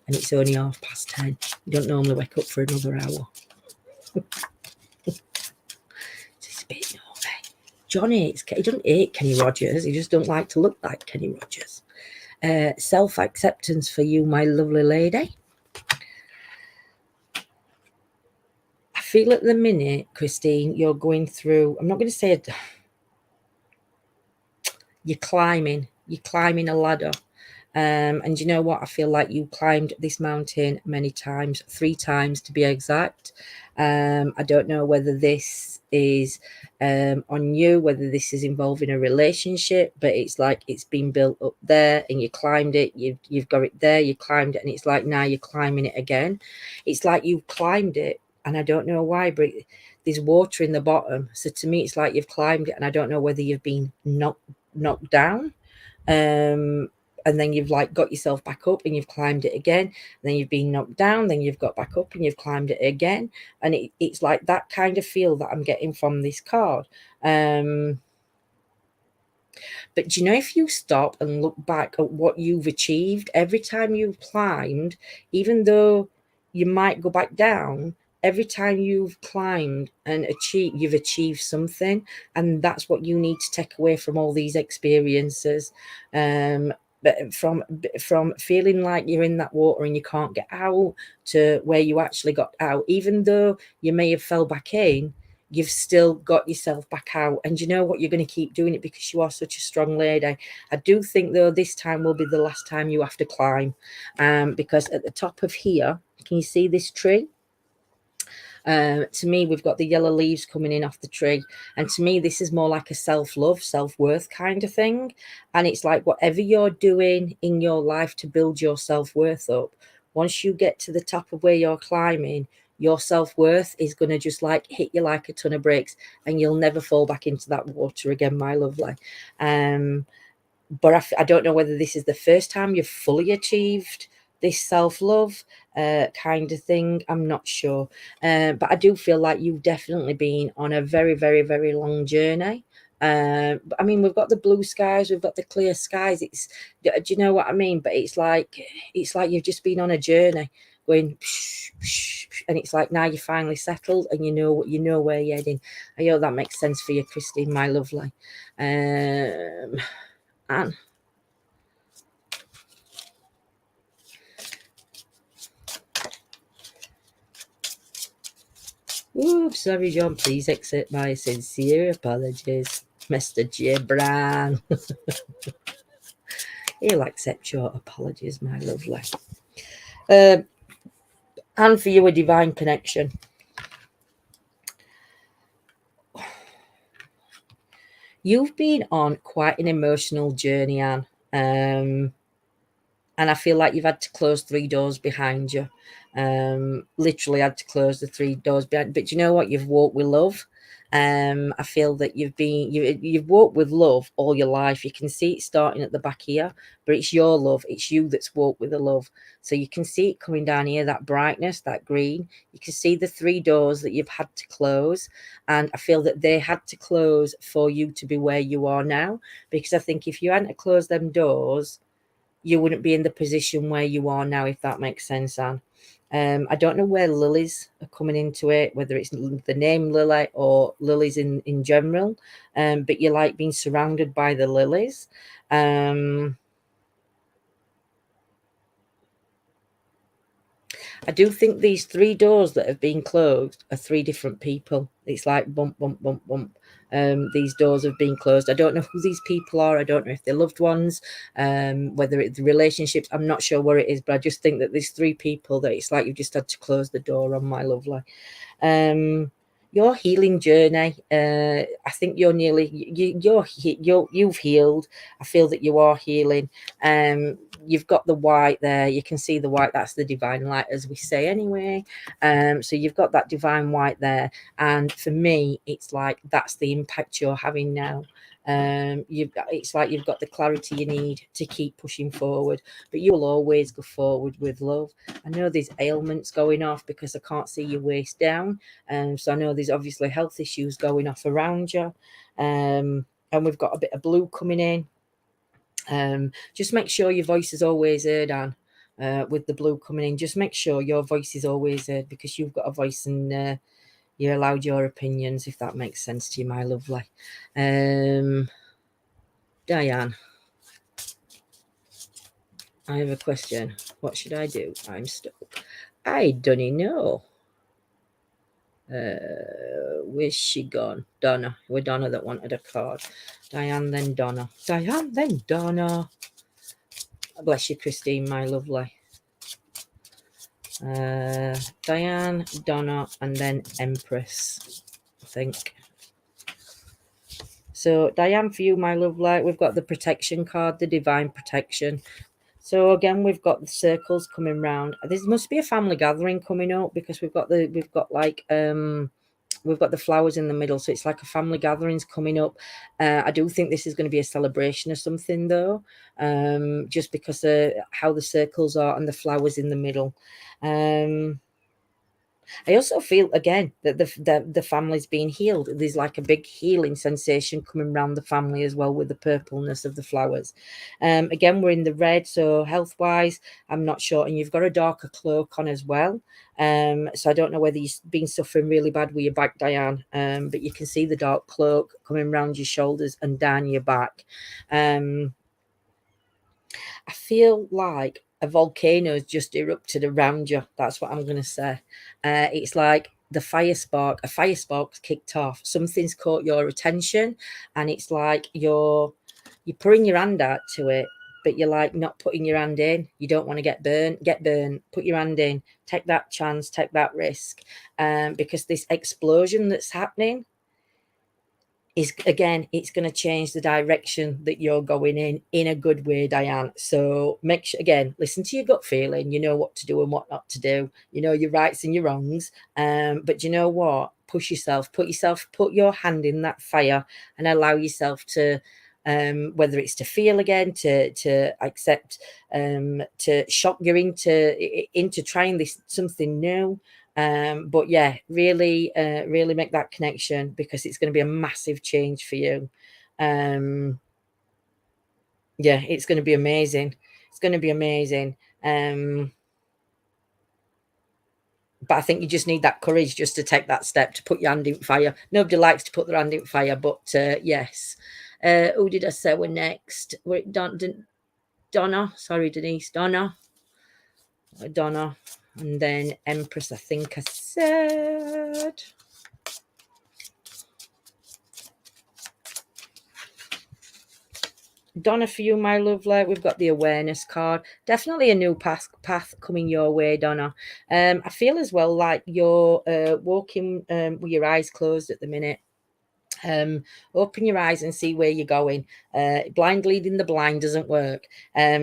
And it's only 10:30. You don't normally wake up for another hour. It's a bit naughty. John hates, he doesn't hate Kenny Rogers. He just don't like to look like Kenny Rogers. Self-acceptance for you, my lovely lady. I feel at the minute, Christine, you're going through, I'm not going to say you're climbing a ladder. And you know what? I feel like you climbed this mountain many times, 3 times to be exact. I don't know whether this is on you, whether this is involving a relationship, but it's like it's been built up there and you climbed it, you've got it there, you climbed it, and it's like now you're climbing it again. It's like you've climbed it, and I don't know why, but there's water in the bottom. So to me, it's like you've climbed it, and I don't know whether you've been knocked down. And then you've like got yourself back up and you've climbed it again. Then you've been knocked down, then you've got back up and you've climbed it again. And it's like that kind of feel that I'm getting from this card. But you know, if you stop and look back at what you've achieved every time you've climbed, even though you might go back down, every time you've climbed and you've achieved something. And that's what you need to take away from all these experiences. But from feeling like you're in that water and you can't get out, to where you actually got out, even though you may have fell back in, you've still got yourself back out. And you know what? You're going to keep doing it because you are such a strong lady. I do think, though, this time will be the last time you have to climb, because at the top of here, can you see this tree? To me, we've got the yellow leaves coming in off the tree. And to me, this is more like a self-love, self-worth kind of thing. And it's like whatever you're doing in your life to build your self-worth up, once you get to the top of where you're climbing, your self-worth is going to just like hit you like a ton of bricks, and you'll never fall back into that water again, my lovely. But I don't know whether this is the first time you've fully achieved this self-love kind of thing. I'm not sure. But I do feel like you've definitely been on a very, very, very long journey. But I mean, we've got the blue skies, we've got the clear skies. Do you know what I mean? But it's like you've just been on a journey going, and it's like now you're finally settled, and you know where you're heading. I hope that makes sense for you, Christine, my lovely. And oops, sorry, John. Please accept my sincere apologies, Mr. Gibran. He'll accept your apologies, my lovely. And for you, a divine connection. You've been on quite an emotional journey, Anne. And I feel like you've had to close 3 doors behind you. Literally had to close the 3 doors behind. But you know what? You've walked with love. I feel that you've walked with love all your life. You can see it starting at the back here, but it's your love. It's you that's walked with the love. So you can see it coming down here, that brightness, that green. You can see the 3 doors that you've had to close. And I feel that they had to close for you to be where you are now. Because I think if you hadn't closed them doors, you wouldn't be in the position where you are now, if that makes sense, Anne. I don't know where lilies are coming into it, whether it's the name Lily or lilies in general, but you're like being surrounded by the lilies. I do think these 3 doors that have been closed are 3 different people. It's like bump, bump, bump, bump. These doors have been closed. I don't know who these people are. I don't know if they're loved ones, whether it's relationships. I'm not sure what it is, but I just think that there's 3 people that it's like you've just had to close the door on, my lovely. Your healing journey, I think you're nearly you've healed. I feel that you are healing. You've got the white there. You can see the white. That's the divine light, as we say anyway. So you've got that divine white there, and for me, it's like that's the impact you're having now. It's like you've got the clarity you need to keep pushing forward, but you'll always go forward with love. I know there's ailments going off because I can't see your waist down, so I know there's obviously health issues going off around you, and we've got a bit of blue coming in. Just make sure your voice is always heard, Anne. With the blue coming in, just make sure your voice is always heard, because you've got a voice, and you're allowed your opinions, if that makes sense to you, my lovely. Diane, I have a question. What should I do? I'm stuck. I don't know. Where's she gone? Donna. We're Donna that wanted a card. Diane, then Donna. Diane, then Donna. Bless you, Christine, my lovely. Diane, Donna, and then Empress, I think. So Diane, for you, my lovely, we've got the protection card, the divine protection. So again, we've got the circles coming round. There must be a family gathering coming up, because we've got the flowers in the middle, so it's like a family gatherings coming up. I do think this is going to be a celebration or something, though, just because how the circles are and the flowers in the middle. I also feel again that the family's being healed. There's like a big healing sensation coming around the family as well, with the purpleness of the flowers. Again, we're in the red, so health wise, I'm not sure. And you've got a darker cloak on as well. So I don't know whether you've been suffering really bad with your back, Diane. But you can see the dark cloak coming around your shoulders and down your back. I feel like a volcano has just erupted around you. That's what I'm going to say. It's like a fire spark's kicked off. Something's caught your attention, and it's like you're putting your hand out to it, but you're like not putting your hand in. You don't want to get burned. Put your hand in. Take that chance. Take that risk. Because this explosion that's happening, is, again, it's going to change the direction that you're going in a good way, Diane. So make sure, again, listen to your gut feeling. You know what to do and what not to do. You know your rights and your wrongs. But you know what? Push yourself. Put your hand in that fire and allow yourself to, whether it's to feel again, to accept, to shock you into trying this something new. But yeah, really, really make that connection, because it's going to be a massive change for you. Yeah, it's going to be amazing. It's going to be amazing. Um, but I think you just need that courage just to take that step, to put your hand in fire. Nobody likes to put their hand in fire, but yes. Who did I say were next? Were it Donna? Sorry, Denise. Donna, and then Empress, I think I said. Donna, for you, my lovely, we've got the awareness card. Definitely a new path coming your way, Donna. I feel as well like you're walking with your eyes closed at the minute. Open your eyes and see where you're going. Blind leading the blind doesn't work.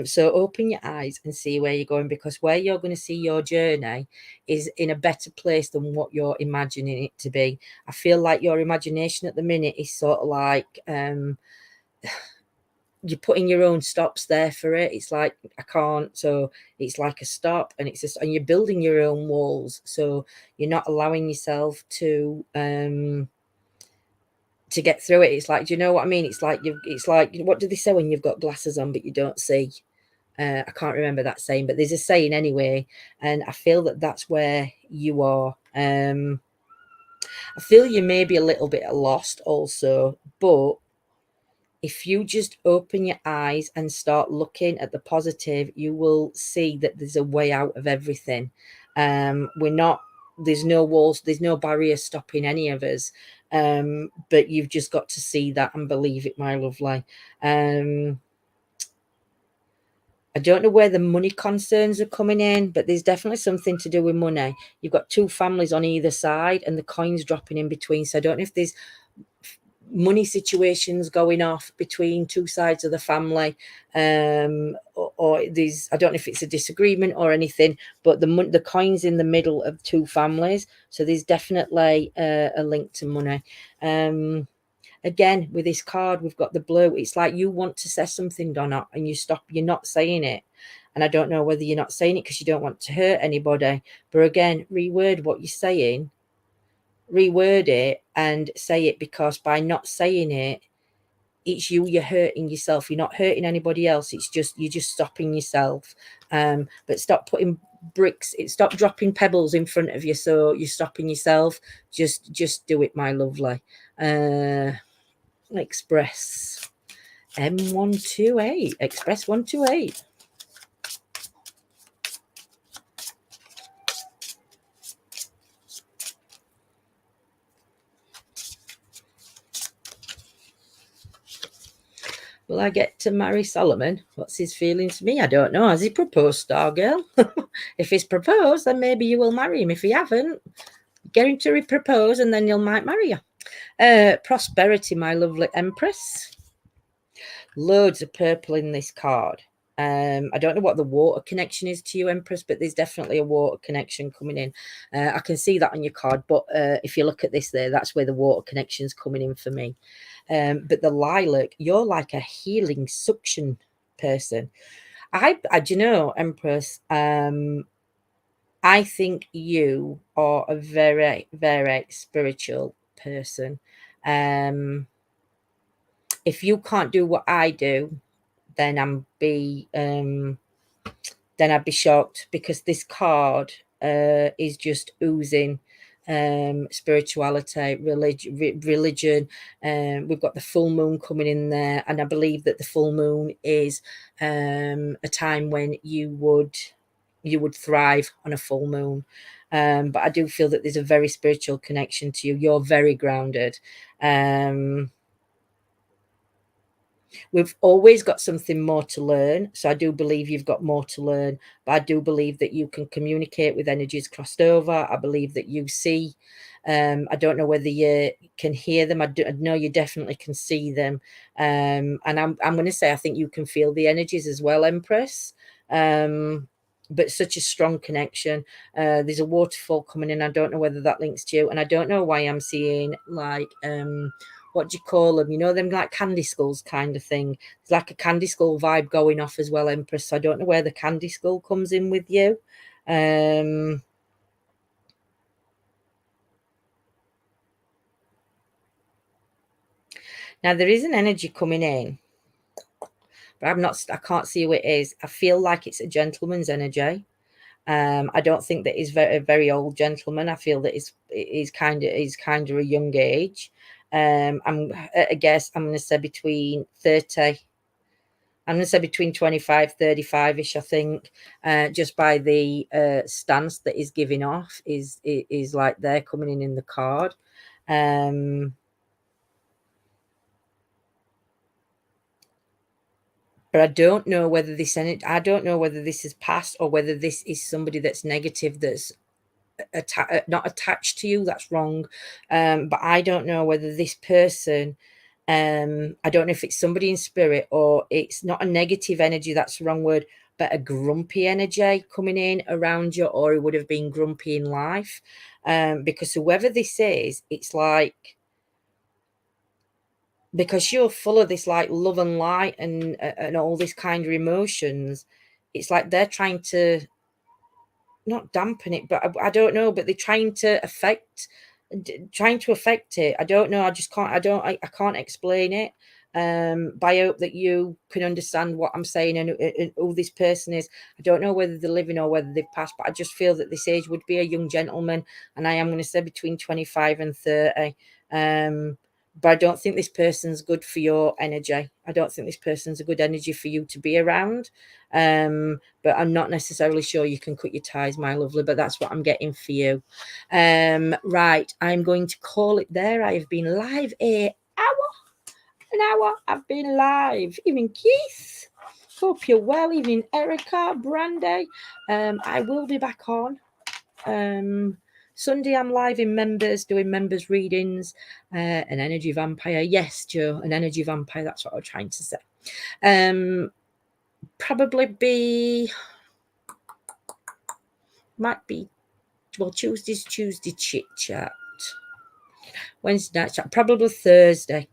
So open your eyes and see where you're going, because where you're going to see your journey is in a better place than what you're imagining it to be. I feel like your imagination at the minute is sort of like, you're putting your own stops there for it. It's like, I can't. So it's like a stop, and it's just, and you're building your own walls. So you're not allowing yourself to get through it. It's like, do you know what I mean? It's like what do they say when you've got glasses on but you don't see? I can't remember that saying, but there's a saying anyway, and I feel that that's where you are. I feel you may be a little bit lost also, but if you just open your eyes and start looking at the positive, you will see that there's a way out of everything. We're not, there's no walls, there's no barrier stopping any of us. But you've just got to see that and believe it, my lovely. I don't know where the money concerns are coming in, but there's definitely something to do with money. You've got two families on either side and the coins dropping in between. So I don't know if there's money situations going off between two sides of the family, or there's, I don't know if it's a disagreement or anything, but the coins in the middle of two families, so there's definitely a link to money. Again, with this card, we've got the blue. It's like you want to say something, Donna, and you're not saying it. And I don't know whether you're not saying it because you don't want to hurt anybody, but again, reword what you're saying, reword it and say it, because by not saying it, it's you're hurting yourself. You're not hurting anybody else. It's just, you're just stopping yourself. But stop putting bricks, stop dropping pebbles in front of you, so you're stopping yourself. Just do it, my lovely. Express M128, Express 128. Will I get to marry Solomon? What's his feelings for me? I don't know. Has he proposed, Stargirl? If he's proposed, then maybe you will marry him. If he haven't, get him to propose and then you might marry you. Prosperity, my lovely Empress. Loads of purple in this card. I don't know what the water connection is to you, Empress, but there's definitely a water connection coming in. I can see that on your card, but if you look at this there, that's where the water connection's coming in for me. But the lilac, you're like a healing suction person. I do you know, Empress, I think you are a very, very spiritual person. If you can't do what I do, then then I'd be shocked, because this card is just oozing spirituality, religion. We've got the full moon coming in there, and I believe that the full moon is a time when you would thrive on a full moon. But I do feel that there's a very spiritual connection to you. You're very grounded. We've always got something more to learn. So I do believe you've got more to learn, but I do believe that you can communicate with energies crossed over. I believe that you see. I don't know whether you can hear them. I know you definitely can see them. And I'm going to say I think you can feel the energies as well, Empress. But such a strong connection. There's a waterfall coming in. I don't know whether that links to you, and I don't know why I'm seeing like what do you call them? You know, them like candy skulls kind of thing. It's like a candy skull vibe going off as well, Empress. So I don't know where the candy skull comes in with you. Now there is an energy coming in, but I can't see who it is. I feel like it's a gentleman's energy. I don't think that he's a very old gentleman. I feel that he's kind of a young age. I'm at a guess. I'm going to say between 30. I'm going to say between 25, 35-ish, I think, just by the stance that he's giving off is like they're coming in the card. But I don't know whether I don't know whether this is past or whether this is somebody that's negative, that's not attached to you. That's wrong. But I don't know whether this person, I don't know if it's somebody in spirit or it's not a negative energy, that's the wrong word, but a grumpy energy coming in around you, or it would have been grumpy in life. Because whoever this is, it's like, because you're full of this like love and light and all this kind of emotions, it's like they're trying to not dampen it, but I don't know, but they're trying to affect it. I don't know. I just can't. I can't explain it. But I hope that you can understand what I'm saying and who this person is. I don't know whether they're living or whether they've passed, but I just feel that this age would be a young gentleman, and I am going to say between 25 and 30. But I don't think this person's good for your energy. I don't think this person's a good energy for you to be around. But I'm not necessarily sure you can cut your ties, my lovely, but that's what I'm getting for you. Right, I'm going to call it there. I have been live an hour. I've been live. Evening, Keith. Hope you're well. Evening, Erica, Brandy. I will be back on. Sunday, I'm live in members, doing members readings. An energy vampire. Yes, Joe, an energy vampire. That's what I was trying to say. Probably be, might be, well, Tuesday chit chat. Wednesday night chat, probably Thursday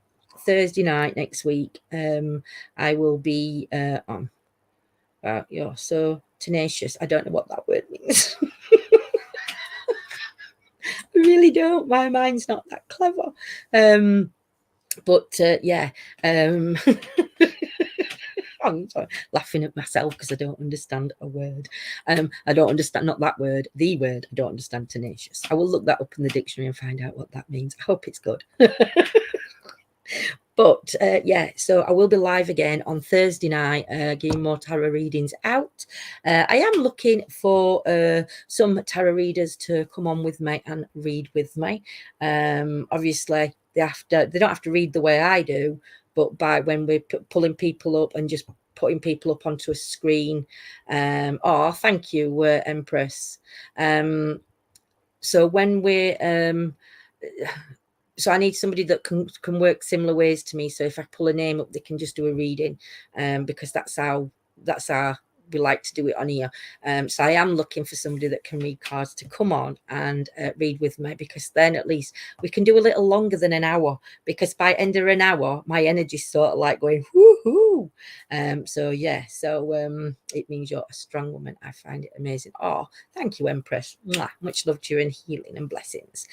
night next week. I will be on. You're so tenacious. I don't know what that word means. I really don't. My mind's not that clever. But yeah. I'm sorry, laughing at myself because I don't understand a word. I don't understand, not that word, the word. I don't understand tenacious. I will look that up in the dictionary and find out what that means. I hope it's good. But yeah, so I will be live again on Thursday night, getting more tarot readings out. I am looking for some tarot readers to come on with me and read with me. Obviously, they don't have to read the way I do, but by when we're pulling people up and just putting people up onto a screen. Oh, thank you, Empress. So when we're so I need somebody that can work similar ways to me. So if I pull a name up, they can just do a reading, because that's how we like to do it on here. So I am looking for somebody that can read cards to come on and read with me, because then at least we can do a little longer than an hour, because by end of an hour my energy's sort of like going woohoo. So yeah, so it means you're a strong woman. I find it amazing. Oh, thank you, Empress. Mwah. Much love to you, and healing and blessings.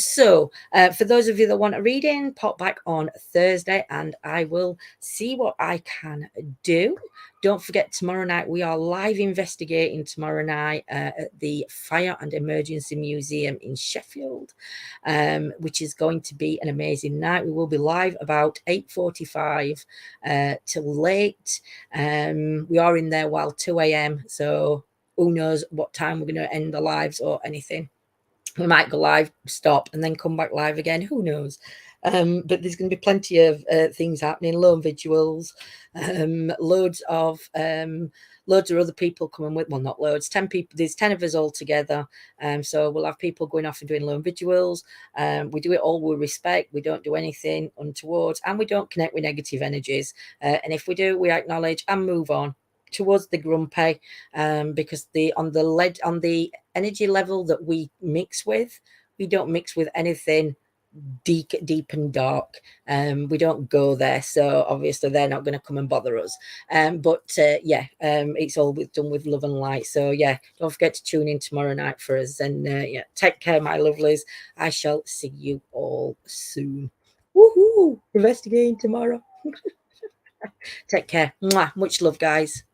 So for those of you that want a reading, pop back on Thursday and I will see what I can do. Don't forget, tomorrow night we are live investigating tomorrow night at the Fire and Emergency Museum in Sheffield, which is going to be an amazing night. We will be live about 8:45 till late. We are in there while 2 a.m. So who knows what time we're going to end the lives or anything. We might go live, stop, and then come back live again. Who knows? But there's going to be plenty of things happening, lone vigils, loads of other people coming with, well, not loads, 10 people, there's 10 of us all together. So we'll have people going off and doing lone vigils. We do it all with respect. We don't do anything untoward, and we don't connect with negative energies. And if we do, we acknowledge and move on towards the grumpy, because on the energy level that we mix with, we don't mix with anything deep and dark. We don't go there, so obviously they're not going to come and bother us. But yeah, it's all done with love and light. So yeah, don't forget to tune in tomorrow night for us. And yeah, take care, my lovelies. I shall see you all soon. Woohoo! Investigating tomorrow. Take care. Mwah. Much love, guys.